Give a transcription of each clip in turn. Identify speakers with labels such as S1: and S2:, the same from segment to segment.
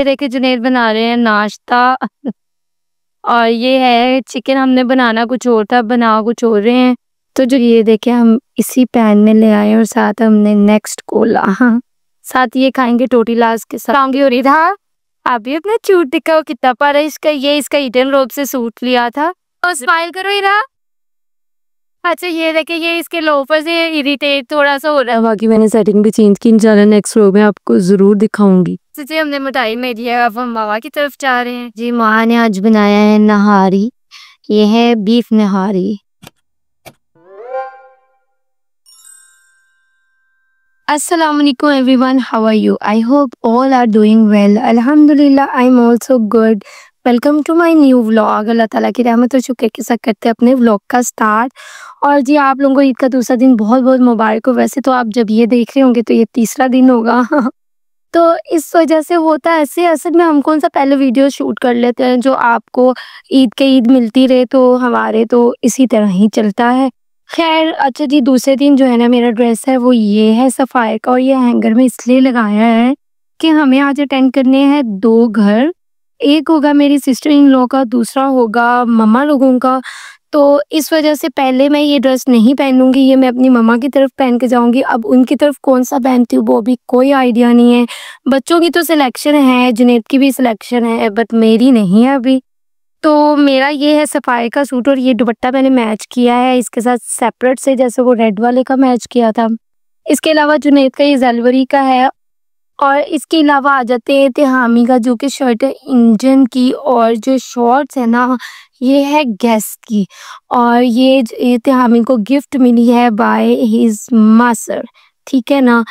S1: देखिए जुनैद बना रहे हैं नाश्ता और ये है चिकन। हमने बनाना कुछ और था, बना कुछ और रहे हैं। तो जो ये देखे हम इसी पैन में ले आए और साथ हमने नेक्स्ट कोला, हाँ साथ ये खाएंगे टोटी लास्ट के साथ। हो रही था आप भी अपना चूट दिखाओ कितना पारा इसका। ये इसका ईडन रोब से सूट लिया था और स्माइल करो इरा। अच्छा ये देखे ये इसके लोफर से इरिटेट थोड़ा सा हो रहा है। बाकी मैंने सेटिंग भी चेंज की, इंशाल्लाह नेक्स्ट व्लॉग में आपको जरूर दिखाऊंगी। जी हमने मिठाई में दिया, अब हम मावा की तरफ जा रहे हैं। जी माँ ने आज बनाया है नहारी, ये है beef nihari. Assalamualaikum everyone, how are you? I hope all are doing well. Alhamdulillah, I'm also good. Welcome to my new vlog. Allah ताला की रहमत और शुक्र के साथ करते हैं अपने व्लॉग का स्टार्ट। और जी आप लोगों को ईद का दूसरा दिन बहुत बहुत मुबारक हो। वैसे तो आप जब ये देख रहे होंगे तो ये तीसरा दिन होगा तो इस वजह से होता है ऐसे। असल में हम कौन सा पहले वीडियो शूट कर लेते हैं जो आपको ईद के ईद मिलती रहे, तो हमारे तो इसी तरह ही चलता है। खैर अच्छा जी, दूसरे दिन जो है ना मेरा ड्रेस है वो ये है सफ़ायर का, और ये हैंगर में इसलिए लगाया है कि हमें आज अटेंड करने हैं 2 घर। एक होगा मेरी सिस्टर इन लॉ का, दूसरा होगा मम्मा लोगों का। तो इस वजह से पहले मैं ये ड्रेस नहीं पहनूंगी, ये मैं अपनी मम्मा की तरफ पहन के जाऊंगी। अब उनकी तरफ कौन सा पहनती हूँ वो भी कोई आइडिया नहीं है। बच्चों की तो सिलेक्शन है, जुनैद की भी सिलेक्शन है, बट मेरी नहीं है अभी। तो मेरा ये है सफ़ायर का सूट और ये दुपट्टा मैंने मैच किया है इसके साथ सेपरेट से, जैसे वो रेड वाले का मैच किया था। इसके अलावा जुनैद का ये जलवरी का है। और इसके अलावा आ जाते हैं तिहामी का, जो कि शर्ट है इंजन की, और जो शॉर्ट्स है ना ये है गैस की। और ये तिहामी को गिफ्ट मिली है बाय हिज मासर, ठीक है ना।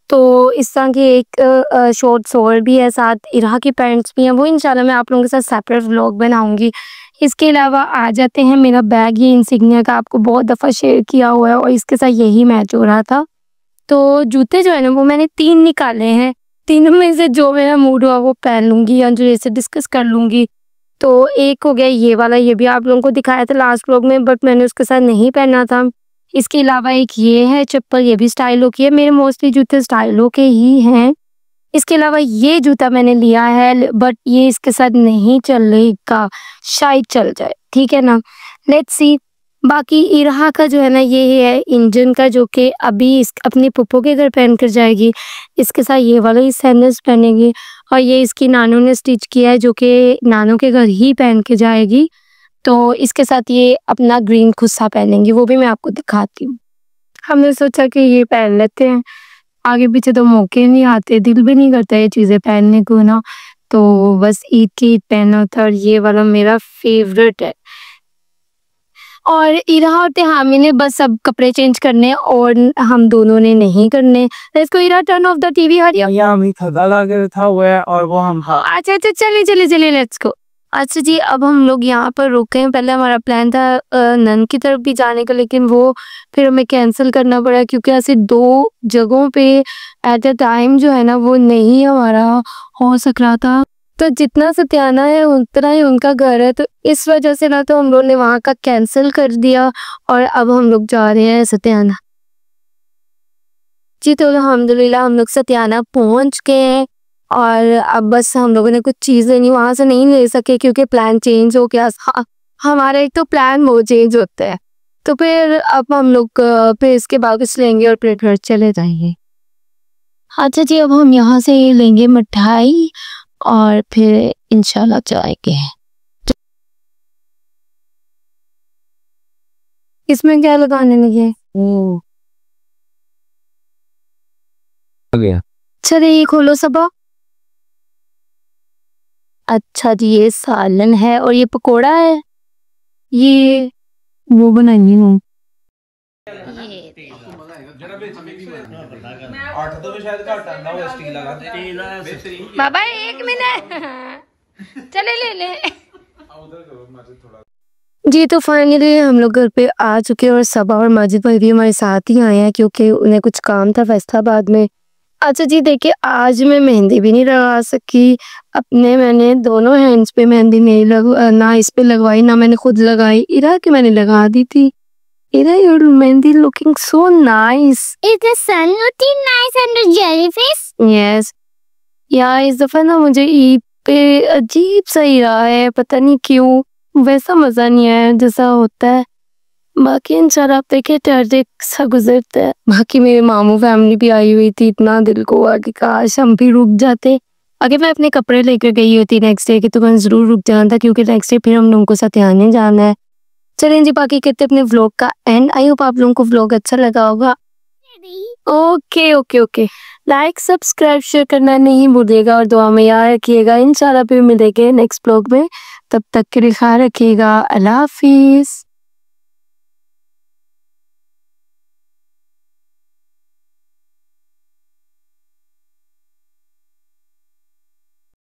S1: तो इस तरह के एक शॉर्ट्स और भी है, साथ इरा की पैंट्स भी हैं, वो इंशाल्लाह मैं आप लोगों के साथ सेपरेट व्लॉग बनाऊंगी। इसके अलावा आ जाते हैं मेरा बैग, ये इंसिग्निया का आपको बहुत दफ़ा शेयर किया हुआ है और इसके साथ यही मैच हो रहा था। तो जूते जो है ना वो मैंने 3 निकाले हैं, तीनों में से जो मेरा मूड हुआ वो पहन लूँगी या जो ऐसे डिस्कस कर लूँगी। तो एक हो गया ये वाला, ये भी आप लोगों को दिखाया था लास्ट व्लॉग में, बट मैंने उसके साथ नहीं पहना था। इसके अलावा एक ये है चप्पल, ये भी स्टाइलो की है। मेरे मोस्टली जूते स्टाइलो के ही हैं। इसके अलावा ये जूता मैंने लिया है, बट ये इसके साथ नहीं चलेगा, शायद चल जाए, ठीक है ना, लेट्स सी। बाकी इरहा का जो है ना ये है इंजन का, जो कि अभी अपनी पुप्पो के घर पहन कर जाएगी। इसके साथ ये वाला ही सैंडल्स पहनेगी, और ये इसकी नानू ने स्टिच किया है, जो कि नानू के घर ही पहन के जाएगी। तो इसके साथ ये अपना ग्रीन खुस्सा पहनेंगी, वो भी मैं आपको दिखाती हूँ। हमने सोचा कि ये पहन लेते हैं, आगे पीछे तो मौके नहीं आते, दिल भी नहीं करता ये चीज़ें पहनने को ना। तो बस ईद की ईद पहना था, और ये वाला मेरा फेवरेट है। और इरा और तिहामी ने बस अब कपड़े चेंज करने और हम दोनों ने नहीं करने। Let's go Ira, turn off the TV.
S2: था और वो हम
S1: अच्छा चलिए लेट्स गो। अच्छा जी, अब हम लोग यहाँ पर रुके हैं। पहले हमारा प्लान था नन की तरफ भी जाने का, लेकिन वो फिर हमें कैंसिल करना पड़ा क्योंकि ऐसे 2 जगहों पे एट अ टाइम जो है ना वो नहीं हमारा हो सक रहा था। तो जितना सत्याना है उतना ही उनका घर है, तो इस वजह से ना तो हम लोग ने वहाँ का कैंसिल कर दिया और अब हम लोग जा रहे हैं सत्याना। जी तो अल्हम्दुलिल्लाह हम लोग सत्याना पहुँच गए हैं, और अब बस हम लोगों ने कुछ चीज़ लेनी वहाँ से नहीं ले सके क्योंकि प्लान चेंज हो गया। हमारा एक तो प्लान वो चेंज होता है, तो फिर अब हम लोग फिर इसके बाद कुछ लेंगे और फिर घर चले जाएंगे। अच्छा जी, अब हम यहाँ से लेंगे मिठाई और फिर इंशाल्लाह जाएंगे। इसमें क्या लगाने लगे? चलिए ये खोलो सबा। अच्छा जी, ये सालन है और ये पकोड़ा है, ये वो बनाई हूँ। बाबा 1 मिनट चले ले जी। तो फाइनली हम लोग घर पे आ चुके हैं और सबा और माजिद भाई भी हमारे साथ ही आए हैं क्योंकि उन्हें कुछ काम था फैसलाबाद में। अच्छा जी देखिए, आज मैं मेहंदी भी नहीं लगा सकी अपने, मैंने दोनों हैंड्स पे मेहंदी नहीं ना इस पे लगवाई ना मैंने खुद लगाई। इरा की मैंने लगा दी थी। Ira, your mehndi looking so nice.
S3: Is the sun looking nice under jellyfish?
S1: Yes. यार इस दफा ना मुझे ईद पे अजीब सा ही रहा है, पता नहीं क्यों वैसा मजा नहीं आया जैसा होता है। बाकी इंशाल्लाह आप देखे टर्डे सा गुजरता है। बाकी मेरे मामू फैमिली भी आई हुई थी, इतना दिल को हुआ कि काश हम भी रुक जाते। अगर मैं अपने कपड़े लेकर गई होती नेक्स्ट डे के तो मैं जरूर रुक जाना था, क्योंकि नेक्स्ट डे फिर हम लोगों को सत्याने जाना है। चलें जी, बाकी कहते अपने व्लॉग का एंड। आई होप आप लोगों को व्लॉग अच्छा लगा होगा। Okay okay okay, like subscribe share करना नहीं भूलिएगा और दुआ में याद रखिएगा। इंशाल्लाह फिर मिलेंगे नेक्स्ट व्लॉग में, तब तक के लिए ख्याल रखिएगा। अल्लाह हाफिज।